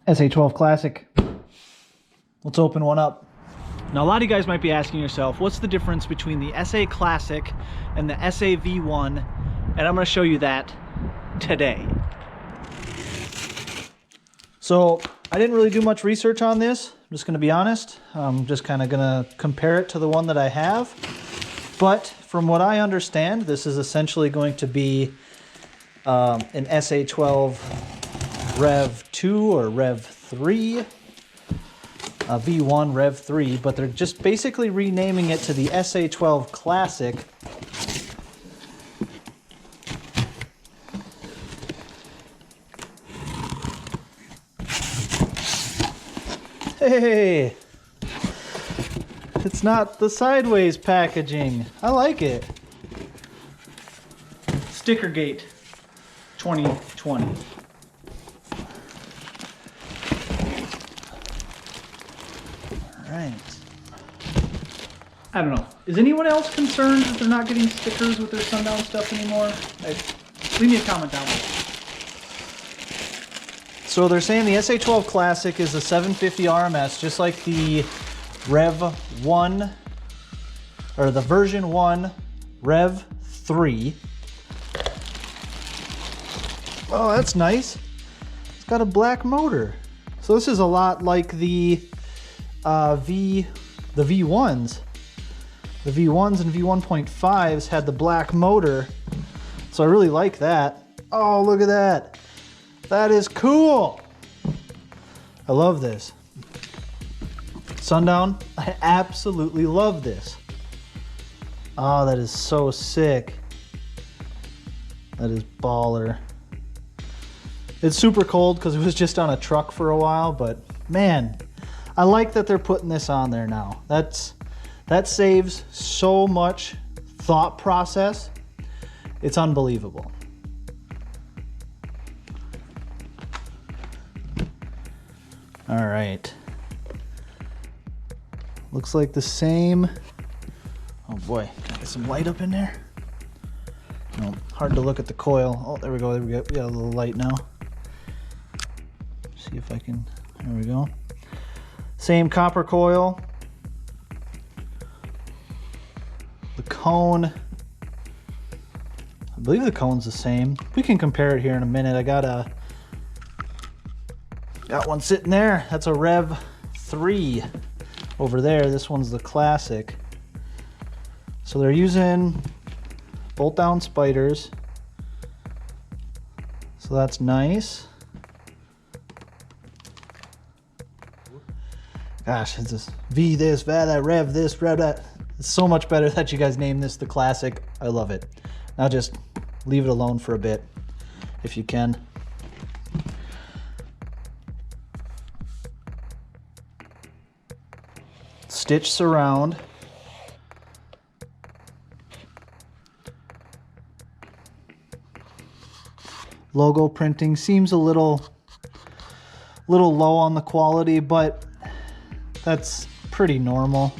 SA12 Classic. Let's open one up. Now a lot of you guys might be asking yourself, what's the difference between the SA Classic and the SA V1? And I'm going to show you that today. So I didn't really do much research on this. I'm just going to be honest. I'm just kind of going to compare it to the one that I have. But from what I understand, this is essentially going to be an SA12 Rev2 or Rev3. A V1 Rev3, but they're just basically renaming it to the SA12 Classic. Hey, it's not the sideways packaging. I like it. Stickergate 2020. Right. I don't know. Is anyone else concerned that they're not getting stickers with their Sundown stuff anymore? Leave me a comment down below. So they're saying the SA12 Classic is a 750 RMS, just like the Rev 1, or the version 1 Rev 3. Oh, that's nice. It's got a black motor. So this is a lot like the V1s. The V1s and V1.5s had the black motor, so I really like that. Oh, look at that. That is cool. I love this. Sundown, I absolutely love this. Oh, that is so sick. That is baller. It's super cold because it was just on a truck for a while, but man, I like that they're putting this on there now. That saves so much thought process. It's unbelievable. All right. Looks like the same. Oh boy, can I get some light up in there? No, hard to look at the coil. Oh, there we go. There we go. We got a little light now. See if I can. There we go. Same copper coil. The cone, I believe the cone's the same. We can compare it here in a minute. I got one sitting there. That's a Rev 3 over there. This one's the Classic. So they're using bolt down spiders. So that's nice. Gosh, it's just V this, that, Rev this, Rev that. It's so much better that you guys named this the Classic. I love it. Now just leave it alone for a bit, if you can. Stitch surround. Logo printing seems a little low on the quality, but that's pretty normal.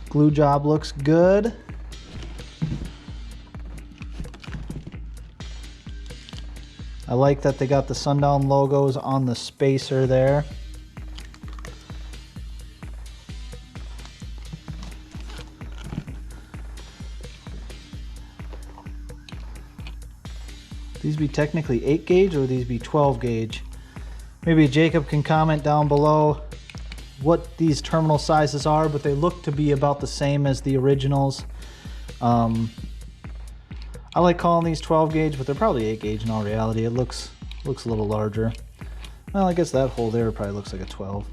Glue job looks good. I like that they got the Sundown logos on the spacer there. These be technically 8 gauge or these be 12 gauge? Maybe Jacob can comment down below what these terminal sizes are, but they look to be about the same as the originals. I like calling these 12 gauge, but they're probably 8 gauge in all reality. It looks a little larger. Well, I guess that hole there probably looks like a 12.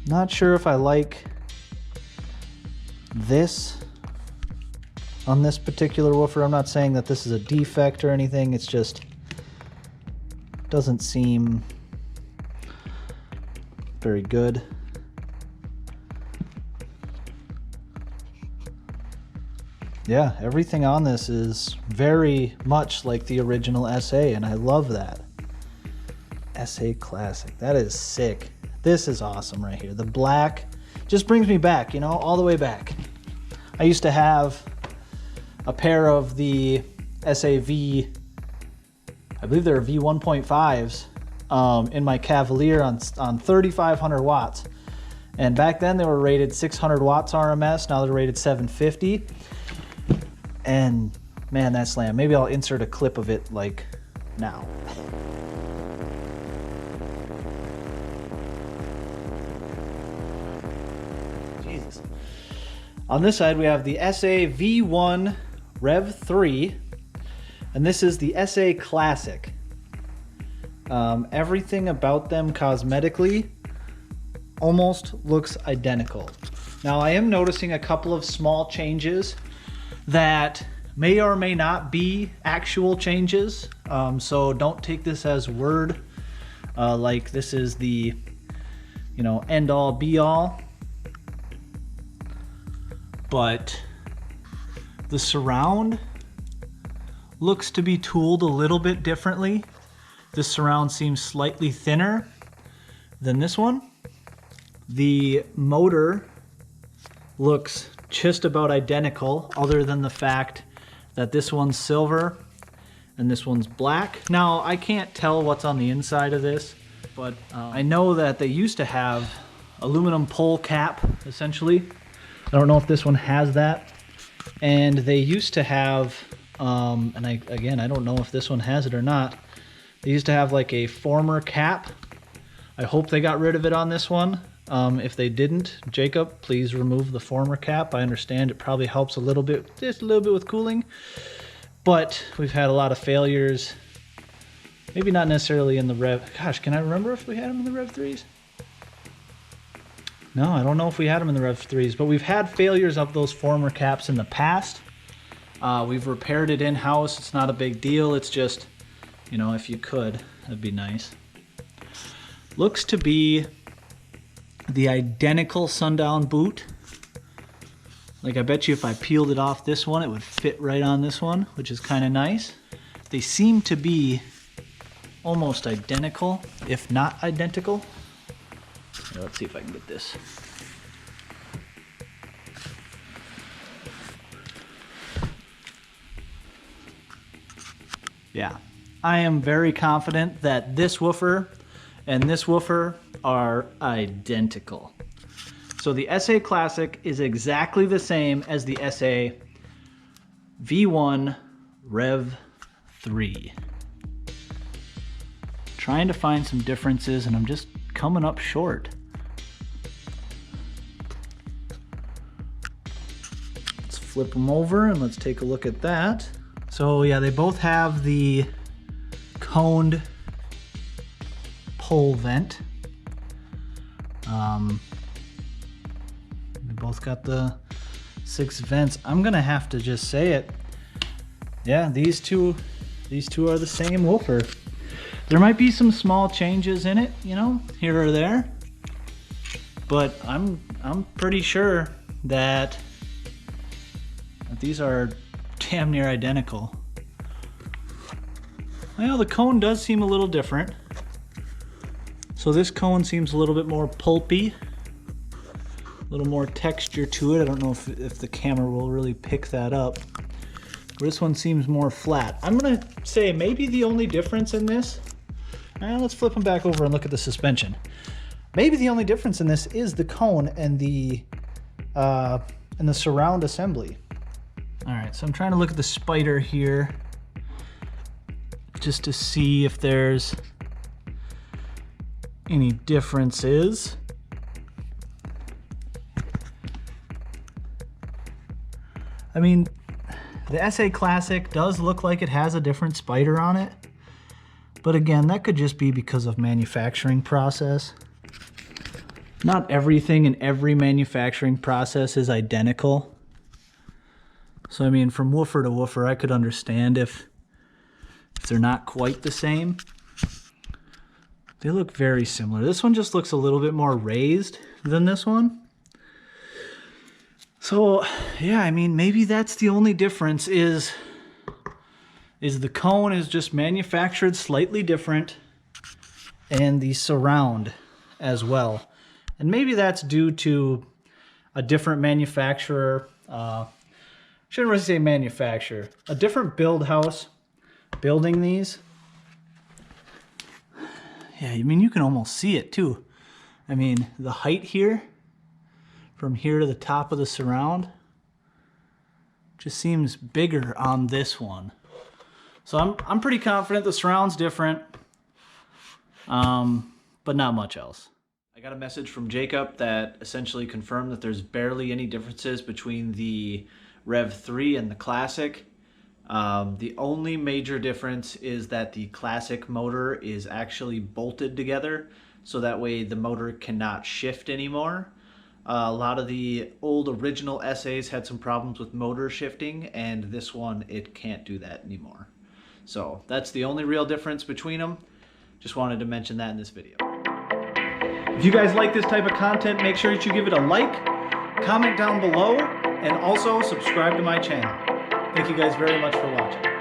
Not sure if I like this on this particular woofer. I'm not saying that this is a defect or anything. It's just doesn't seem very good. Yeah, everything on this is very much like the original SA, and I love that. SA Classic, that is sick. This is awesome right here. The black just brings me back, you know, all the way back. I used to have a pair of the SAV, I believe they're V1.5s in my Cavalier on 3,500 watts. And back then they were rated 600 watts RMS, now they're rated 750. And man, that slam. Maybe I'll insert a clip of it like now. Jesus. On this side we have the SA V1 Rev3, and this is the SA Classic. Everything about them cosmetically almost looks identical. Now I am noticing a couple of small changes that may or may not be actual changes, so don't take this as word like this is the, you know, end all be all. But the surround looks to be tooled a little bit differently. This surround seems slightly thinner than this one. The motor looks just about identical, other than the fact that this one's silver and this one's black. Now, I can't tell what's on the inside of this, but I know that they used to have aluminum pole cap, essentially. I don't know if this one has that. And they used to have, and I don't know if this one has it or not. They used to have like a former cap. I hope they got rid of it on this one. If they didn't, Jacob, please remove the former cap. I understand it probably helps a little bit, just a little bit with cooling, but we've had a lot of failures. Maybe not necessarily in the Rev. Gosh, can I remember if we had them in the Rev 3s? No, I don't know if we had them in the Rev 3s, but we've had failures of those former caps in the past. We've repaired it in-house. It's not a big deal. It's just, you know, if you could, that'd be nice. Looks to be the identical Sundown boot. Like, I bet you if I peeled it off this one, it would fit right on this one, which is kind of nice. They seem to be almost identical, if not identical. Here, let's see if I can get this. Yeah, I am very confident that this woofer and this woofer are identical. So the SA Classic is exactly the same as the SA V1 Rev3. Trying to find some differences and I'm just coming up short. Let's flip them over and let's take a look at that. So yeah, they both have the coned pole vent. They both got the 6 vents. I'm gonna have to just say it. Yeah, these two are the same woofer. There might be some small changes in it, you know, here or there, but I'm pretty sure that these are damn near identical. Well, the cone does seem a little different. So this cone seems a little bit more pulpy, a little more texture to it. I don't know if the camera will really pick that up. This one seems more flat. I'm gonna say maybe the only difference in this, let's flip them back over and look at the suspension. Maybe the only difference in this is the cone and the surround assembly. All right, so I'm trying to look at the spider here just to see if there's any differences. I mean, the SA Classic does look like it has a different spider on it, but again, that could just be because of manufacturing process. Not everything in every manufacturing process is identical. So I mean, from woofer to woofer, I could understand if they're not quite the same. They look very similar. This one just looks a little bit more raised than this one. So yeah, I mean, maybe that's the only difference is the cone is just manufactured slightly different, and the surround as well. And maybe that's due to a different manufacturer. Shouldn't really say manufacturer. A different build house building these. Yeah, I mean, you can almost see it too. I mean, the height here, from here to the top of the surround, just seems bigger on this one. So I'm pretty confident the surround's different, but not much else. I got a message from Jacob that essentially confirmed that there's barely any differences between the Rev3 and the Classic. The only major difference is that the Classic motor is actually bolted together, so that way the motor cannot shift anymore. A lot of the old original SAs had some problems with motor shifting, and this one, it can't do that anymore. So that's the only real difference between them. Just wanted to mention that in this video. If you guys like this type of content, make sure that you give it a like, comment down below, and also subscribe to my channel. Thank you guys very much for watching.